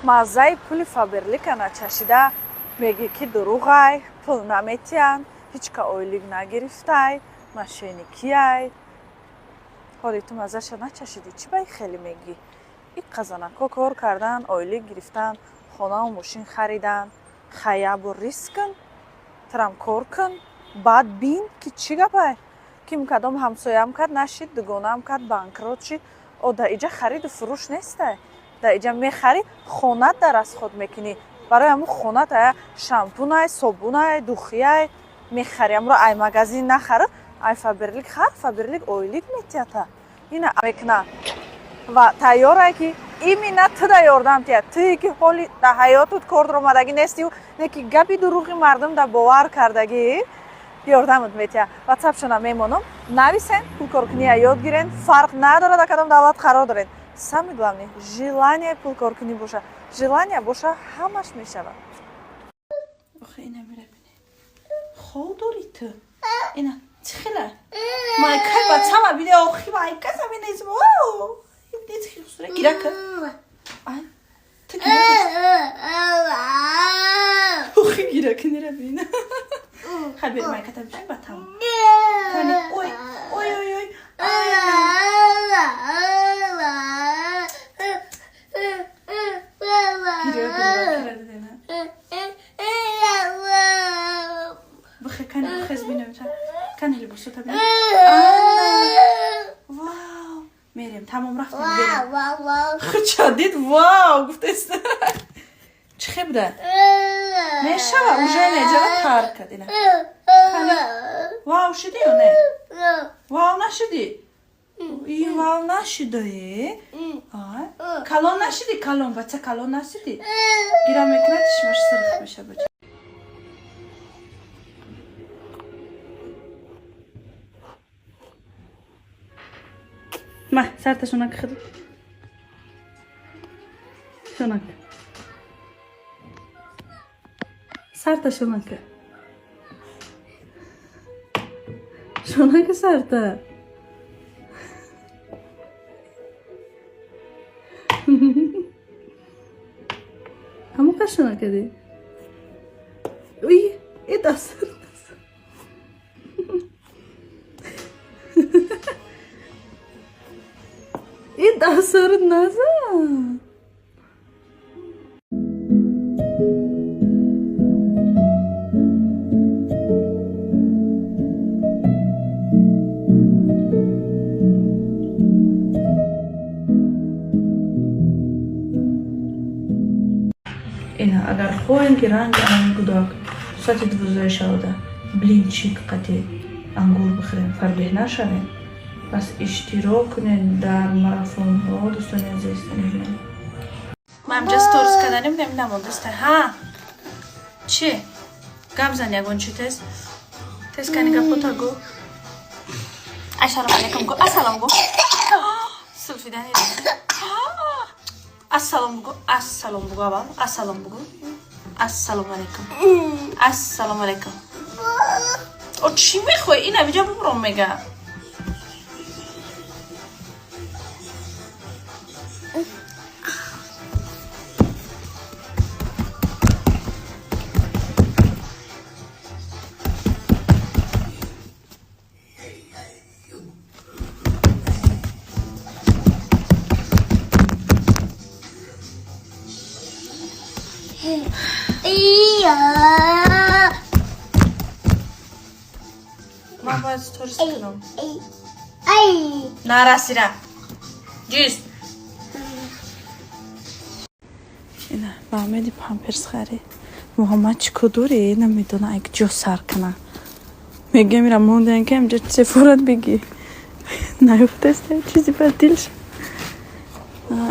маззаи пули фаберликана чашида меги ки дуруғай, пул наметиян, ҳичка ойлик нагирифтай, мошенникияй. ҳоли ту маззаша начашидӣ, чӣ баи хеле мегӣ? И қазанако кор кардан, ойлик гирифтан, хонаву мошин харидан, хаябу риск кун, трам кор кун, баъд бин ки чӣ гапай? Ким кадом ҳамсоям кард нашид, дугонаам кард банкрот шид. О да иҷа хариду фурӯш нестай. Да иҷа мехари, хонат дар расход мекунӣ. Барои ҳамун хонат ая шампунай, собунай, духияй мехари. Амро ай магазин нахару, ай фаберлик хар, фаберлик ойлик метията. Ина мекна. Ва тайёрай ки имина ту да ёрдам тия. Туи ки ҳоли да ҳаётут кор омадагӣ нестию, не ки гапи дуруғи мардум да бовар кардагӣ. Ёрдамут метия. WhatsApp-шона мемонам. Нависен, пулкоркунија ёд гирен, фарқ надорад да кадом давлат қарор дорен. Самое главное, желание пулкоркунӣ боша. Желание боша, ҳамаш мешавад. Охе, ина мерабини. Хол дори ту. Ина, чӣ хела? Майкай ба чама биде охи майка заминез. Вау! Ин чӣ хусура гирака. Ай. Ту гирака. Охи гирака нерабина. Хал бер майка там чӣ ба там. Кани ой, ой, ой, ой. Кани либосо табин. Вау! Мерем, тамом рафтем берем. Вау! Чадид, вау! Гуфтест. Чӣ хебда? Мешава, уже неҷава тарк кад ина. Кани вау шуди ё не? Вау нашуди? И вау нашудаи? Калон нашуди? Калон, бача калон нашуди? Гира мекунад, шимаш сирх меша бача. Ма, сарта шунак хиду. Шунак. Сарта шунак. Шунак сарта. Амука шунак ди. Уй, это сарта. И да сорт назад. Ина агар хоҳем ки ранги анами гудок соати 12 шавада блинчик қати ангур бихӯрем, фарбеҳ нашавем. Пас иштирок кунед дар марафонҳо, дӯстони азиз. Ман ҷа сторис кардани будем намондастай. Ҳа? Чӣ? Гап зан ягон чӣ тез? Тез кани гапота гу. Ассалому алайкум гу. Ассалом гу. Сулфидани. Ассалом гу. Ассалом гу аввал. Ассалом гу. Ассалому алайкум. Ассалому алайкум. О чӣ мехоҳӣ? Ина биҷа бубром мега. Ман бояд сторис кунам. Нарасира. Ҷуст. Ина ба омеди памперс хари. Муҳаммад чӣ ко дори? Намедона ак ҷо сар кана. Мегӯям ира мондаем ки ҳамҷо сефорат бигӣ. Наёфтаста чизи ба дилш.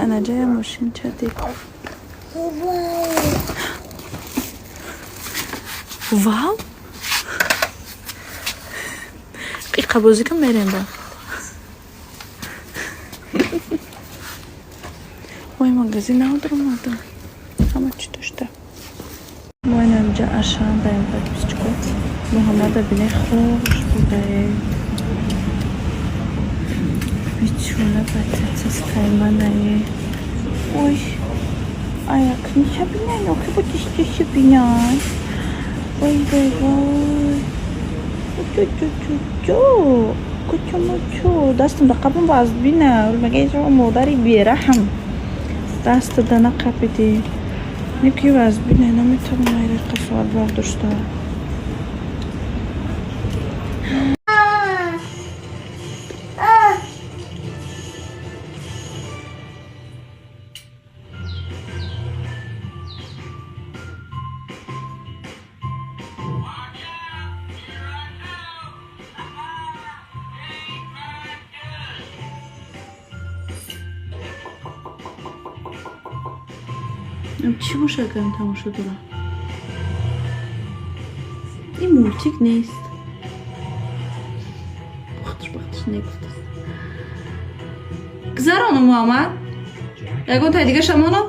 Ана ҷая мошин чади. Вау! Қиқабозӣ кам мерем ба. магазин омадам. Ҳама чӣ дошта. Мо инҷа ашан даем подписчику. Муҳаммада бине хош будае. Бичуна бататас кайманае. Ой. Ая, книша бинай, ноки будистиши бинай. Ой, ой, ой. Чу-чу-чу-чу. Кучу-мучу. Дастамда қабун ваз бина. Улмагаи шумо модари бераҳм. Дастада нақабиди. Ники ваз бинай, наметавонам айра қасоат бардошта. چی باشه کنم تماشا دارم این مولتیک نیست بختش نیست گذرانو محمد یکون تای دیگه شمانو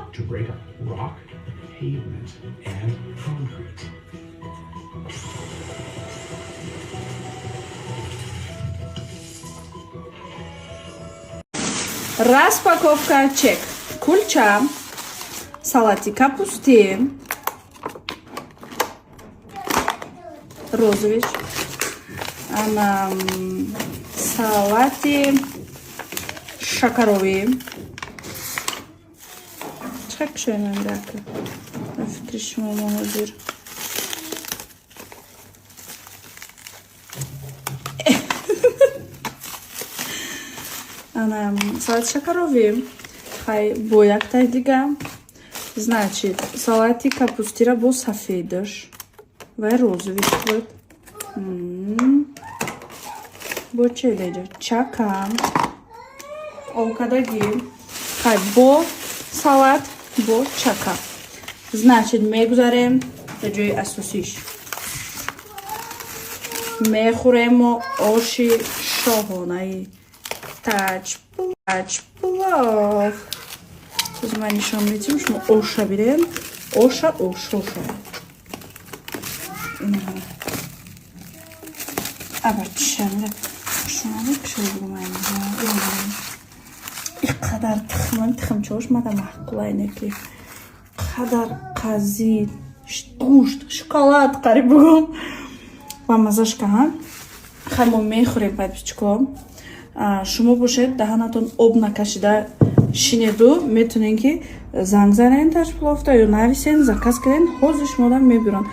распаковка чек кульча салати капусти, розович, салати шакаровӣ. Чақар кушоям дака. Фикри шумо ҳозир. Салати шакаровӣ. Хай бо яктай дига. Значит, салати капустира бо сафедаш ва розович буд. Бо челеҷа чака овкадаги хай бо салат бо чака. Значит, мегузарем ба ҷои асосиш. Мехӯрем мо оши шоҳонаи таҷ-плов. Ман нишон медиҳам шумо оша бирем. Оша. Абачшамра. Шумо мекушоям. Иқадар тихмчош мада маҳқулай неки. Қадар қазид, гӯшт, шоколад қариб бугам. Ва мазашка ҳам. Хай мо мехӯрем подписчико. Шумо бошед даҳанатон об накашида шинеду метунен ки занг занен таҷ пловта ё нависен заказ карден ҳозир шумодан мебирон.